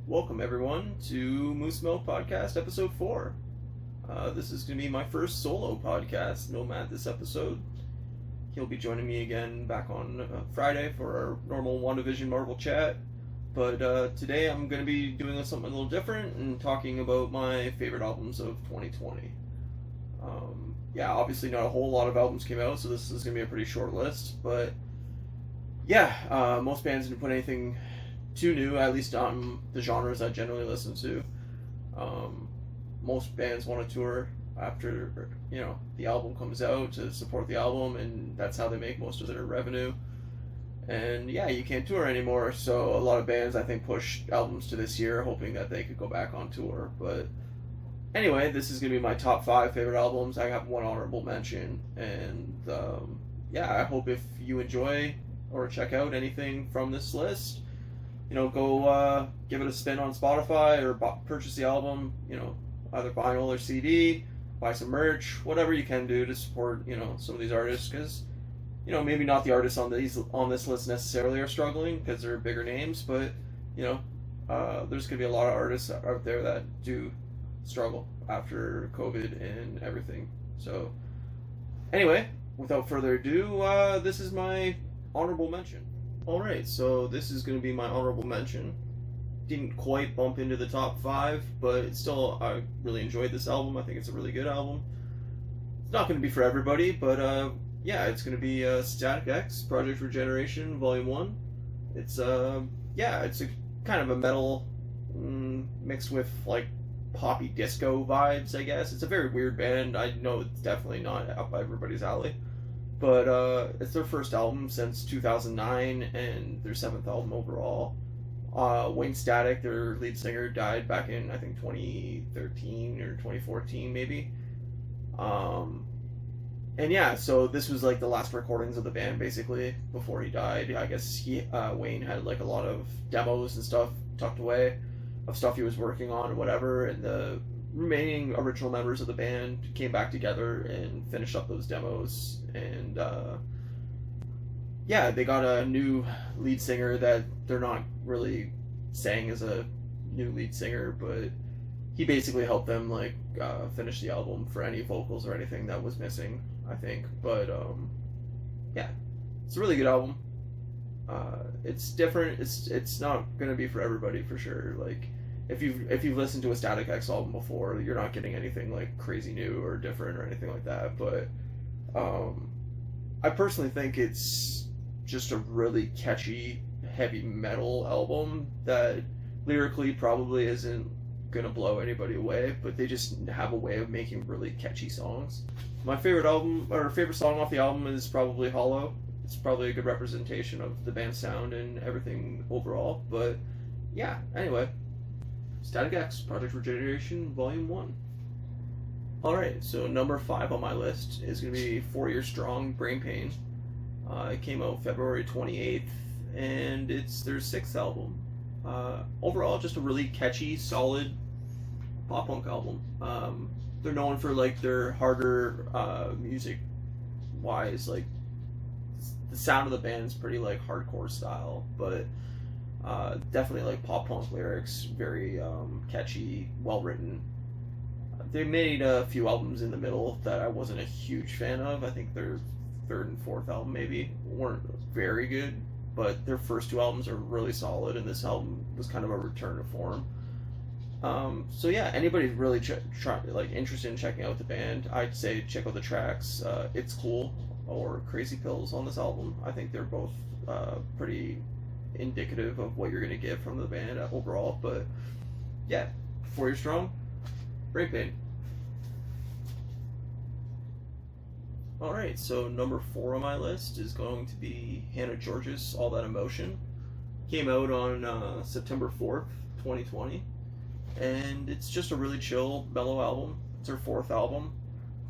Welcome everyone to Moose Milk Podcast episode 4. This is going to be my first solo podcast, Nomad, this episode. He'll be joining me again back on Friday for our normal WandaVision Marvel chat. But today I'm going to be doing something a little different and talking about my favorite albums of 2020. Obviously not a whole lot of albums came out, so this is going to be a pretty short list. But most bands didn't put anything too new, at least on the genres I generally listen to. Most bands want to tour after the album comes out to support the album, and that's how they make most of their revenue. And you can't tour anymore, so a lot of bands I think pushed albums to this year hoping that they could go back on tour. But anyway, this is going to be my top 5 favorite albums. I have one honorable mention, and I hope if you enjoy or check out anything from this list, go give it a spin on Spotify or purchase the album, either vinyl or CD, buy some merch, whatever you can do to support, some of these artists, because, maybe not the artists on this list necessarily are struggling because they're bigger names, but, there's going to be a lot of artists out there that do struggle after COVID and everything. So, anyway, without further ado, this is my honorable mention. Alright, so this is going to be my honorable mention. Didn't quite bump into the top 5, but still, I really enjoyed this album. I think it's a really good album. It's not going to be for everybody, but it's going to be Static X, Project Regeneration, Volume 1. It's it's a kind of a metal mixed with like poppy disco vibes, I guess. It's a very weird band. I know it's definitely not up everybody's alley. But it's their first album since 2009 and their 7th album overall. Wayne Static, their lead singer, died back in, I think, 2013 or 2014 maybe. So this was like the last recordings of the band basically before he died. I guess Wayne had like a lot of demos and stuff tucked away of stuff he was working on or whatever, and the remaining original members of the band came back together and finished up those demos, and they got a new lead singer that they're not really saying is a new lead singer, but he basically helped them finish the album for any vocals or anything that was missing, I think. But it's a really good album. It's different. It's not gonna be for everybody for sure. Like, if you've listened to a Static X album before, you're not getting anything like crazy new or different or anything like that. But I personally think it's just a really catchy heavy metal album that lyrically probably isn't gonna blow anybody away, but they just have a way of making really catchy songs. My favorite song off the album is probably Hollow. It's probably a good representation of the band's sound and everything overall. But anyway, Static X, Project Regeneration, Volume 1. Alright, so number 5 on my list is going to be 4 Year Strong, Brain Pain. It came out February 28th, and it's their 6th album. Overall, just a really catchy, solid pop-punk album. They're known for their harder music-wise, the sound of the band is pretty hardcore style, but definitely pop-punk lyrics, very catchy, well-written. They made a few albums in the middle that I wasn't a huge fan of. I think their 3rd and 4th album maybe weren't very good, but their first 2 albums are really solid, and this album was kind of a return to form. Anybody really interested in checking out the band, I'd say check out the tracks It's Cool or Crazy Pills on this album. I think they're both pretty indicative of what you're going to get from the band overall. But 4 Year Strong, Brain Pain. Alright, so number 4 on my list is going to be Hannah George's All That Emotion. Came out on September 4th, 2020. And it's just a really chill, mellow album. It's her 4th album.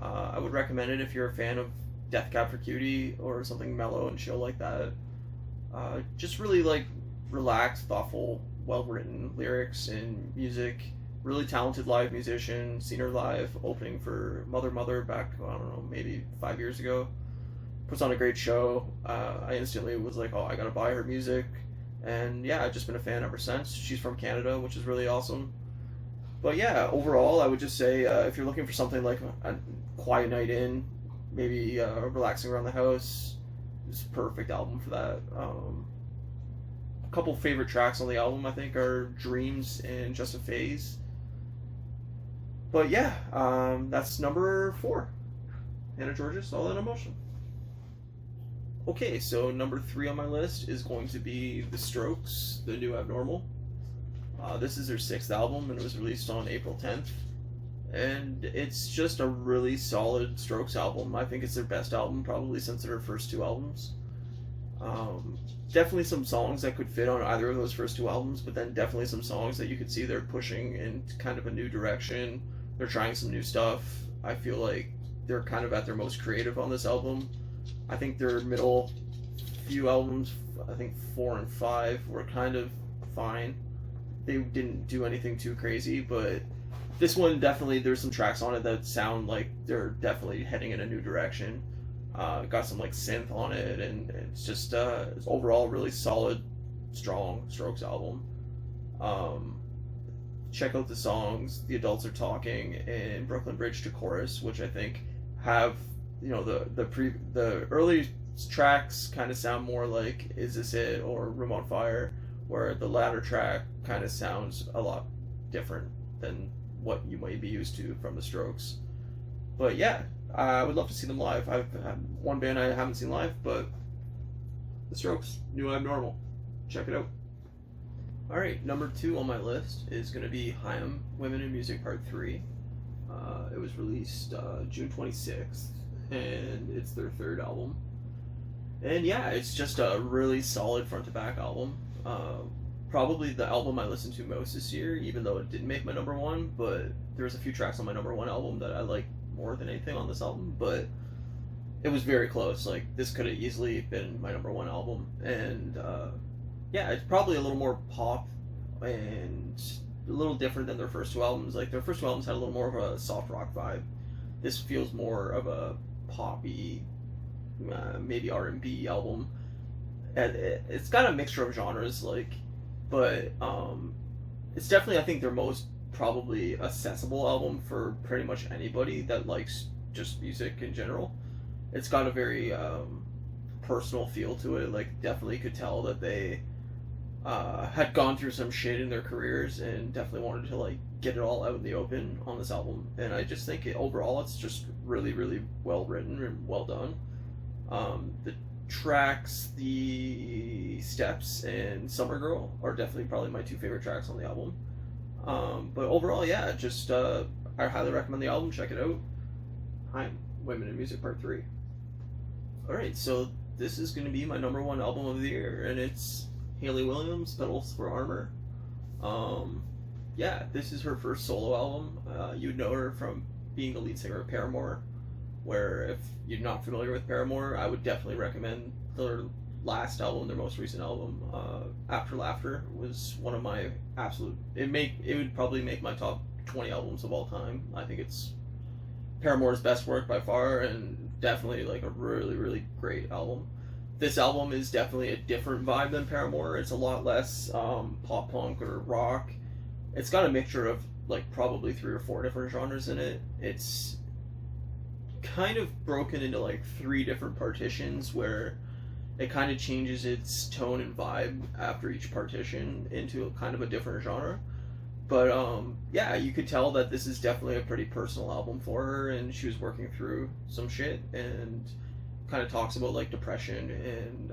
I would recommend it if you're a fan of Death Cab for Cutie or something mellow and chill like that. Just really relaxed, thoughtful, well-written lyrics and music. Really talented live musician. Seen her live opening for Mother back, I don't know, maybe 5 years ago. Puts on a great show. I instantly was like, oh, I gotta buy her music. And yeah, I've just been a fan ever since. She's from Canada, which is really awesome. But yeah, overall, I would just say if you're looking for something like a quiet night in, maybe relaxing around the house, it's a perfect album for that. A couple favorite tracks on the album, I think, are Dreams and Just a Phase. But yeah, that's number 4. Hannah Georgas, All in Emotion. Okay, so number 3 on my list is going to be The Strokes, The New Abnormal. This is their 6th album, and it was released on April 10th. And it's just a really solid Strokes album. I think it's their best album, probably since their first 2 albums. Definitely some songs that could fit on either of those first 2 albums, but then definitely some songs that you could see they're pushing in kind of a new direction. They're trying some new stuff. I feel like they're kind of at their most creative on this album. I think their middle few albums, I think 4 and 5, were kind of fine. They didn't do anything too crazy, but this one definitely, there's some tracks on it that sound like they're definitely heading in a new direction. Got some like synth on it, and it's just it's overall really solid, strong Strokes album. Check out the songs "The Adults Are Talking" and "Brooklyn Bridge to Chorus," which I think have, you know, the early tracks kind of sound more like "Is This It" or "Room on Fire," where the latter track kind of sounds a lot different than what you might be used to from the Strokes. But yeah, I would love to see them live. I've had one band I haven't seen live, but the Strokes, New Abnormal. Check it out. Alright, number 2 on my list is going to be Haim, Women in Music Part 3. It was released June 26th, and it's their 3rd album. And yeah, it's just a really solid front to back album. Probably the album I listened to most this year, even though it didn't make my number 1, but there's a few tracks on my number 1 album that I like more than anything on this album, but it was very close. Like, this could have easily been my number 1 album. And yeah, it's probably a little more pop and a little different than their first 2 albums. Like, their first 2 albums had a little more of a soft rock vibe. This feels more of a poppy, maybe R&B album. And it's got a mixture of genres, like, but it's definitely, I think, their most probably accessible album for pretty much anybody that likes just music in general. It's got a very personal feel to it. Like, definitely could tell that they had gone through some shit in their careers and definitely wanted to like get it all out in the open on this album. And I just think overall it's just really, really well written and well done. The tracks, The Steps and Summer Girl are definitely probably my 2 favorite tracks on the album. But overall, yeah, just I highly recommend the album. Check it out. Haim, Women in Music Part 3. Alright, so this is going to be my number 1 album of the year, and it's Hayley Williams, Petals for Armor. Yeah, this is her first solo album. You'd know her from being the lead singer of Paramore, where if you're not familiar with Paramore, I would definitely recommend their last album, their most recent album. After Laughter was one of my absolute... It would probably make my top 20 albums of all time. I think it's Paramore's best work by far, and definitely like a really, really great album. This album is definitely a different vibe than Paramore. It's a lot less pop punk or rock. It's got a mixture of like probably 3 or 4 different genres in it. It's kind of broken into like 3 different partitions where it kind of changes its tone and vibe after each partition into a kind of a different genre. But yeah, you could tell that this is definitely a pretty personal album for her, and she was working through some shit, and kind of talks about like depression and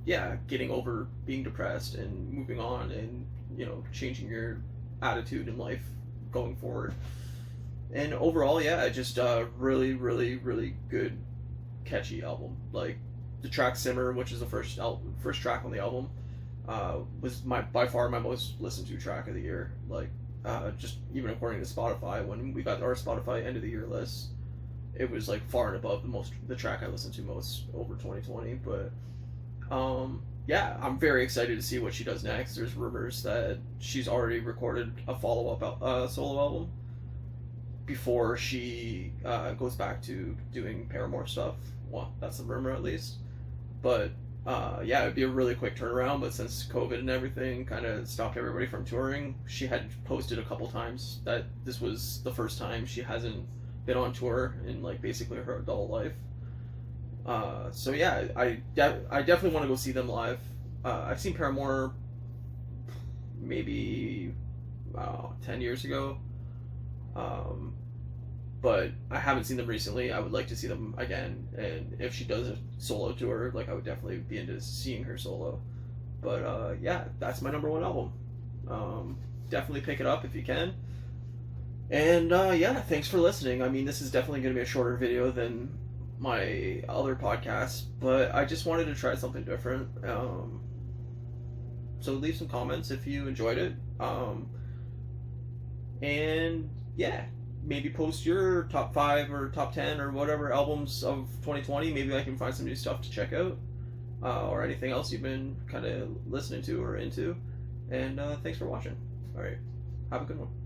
yeah, getting over being depressed and moving on, and you know, changing your attitude in life going forward. And overall, yeah, just a really, really, really good, catchy album. Like the track "Simmer," which is the first track on the album, was by far my most listened to track of the year. Like, just even according to Spotify, when we got our Spotify end of the year list, it was like far and above the track I listened to most over 2020. But yeah, I'm very excited to see what she does next. There's rumors that she's already recorded a follow-up solo album before she goes back to doing Paramore stuff. Well, that's the rumor at least. But Yeah, it'd be a really quick turnaround, but since COVID and everything kind of stopped everybody from touring, she had posted a couple times that this was the first time she hasn't been on tour in like basically her adult life. So yeah, I definitely want to go see them live. I've seen Paramore maybe 10 years ago, um, but I haven't seen them recently. I would like to see them again, and if she does a solo tour, like I would definitely be into seeing her solo. But yeah, that's my number one album. Definitely pick it up if you can. And yeah, thanks for listening. I mean, this is definitely going to be a shorter video than my other podcasts, but I just wanted to try something different. So leave some comments if you enjoyed it. And yeah, maybe post your top 5 or top 10 or whatever albums of 2020. Maybe I can find some new stuff to check out, or anything else you've been kind of listening to or into. And thanks for watching. All right, have a good one.